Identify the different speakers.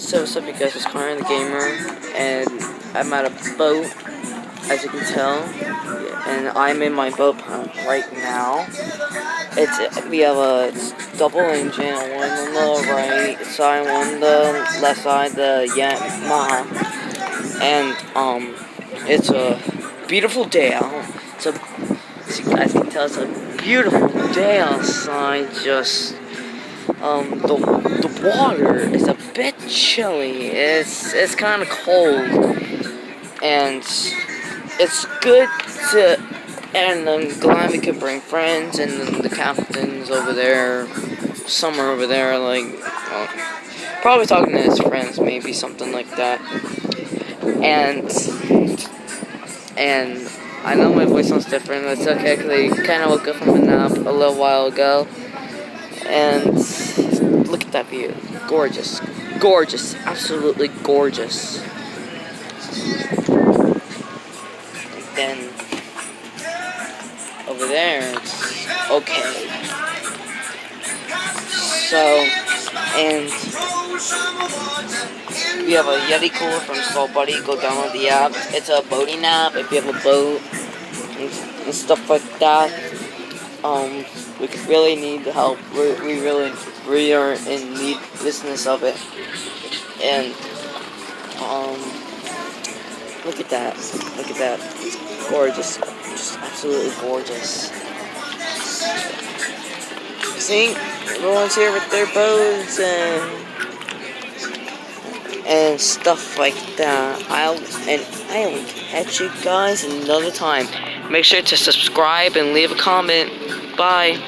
Speaker 1: So what's up you guys, it's Connor the Gamer, and I'm at a boat, as you can tell, and I'm in my boat right now. We have a double engine, one on the right side, one on the left side, the Yamaha, and it's a beautiful day out. So as you guys can tell, it's a beautiful day outside. Just the water is a bit chilly. It's kind of cold, and it's good to. And I'm glad we could bring friends and the captain's over there, somewhere over there, like probably talking to his friends, maybe something like that. And I know my voice sounds different. It's okay because I kind of woke up from a nap a little while ago. And look at that view. Gorgeous. Gorgeous. Absolutely gorgeous. And then over there, it's okay. So, and we have a Yeti cooler from Salt Buddy. Go download the app. It's a boating app if you have a boat and stuff like that. We really need help. We are in need business of it. And look at that. Look at that. It's gorgeous. Just absolutely gorgeous. See, everyone's here with their boats and stuff like that. I will catch you guys another time. Make sure to subscribe and leave a comment. Bye.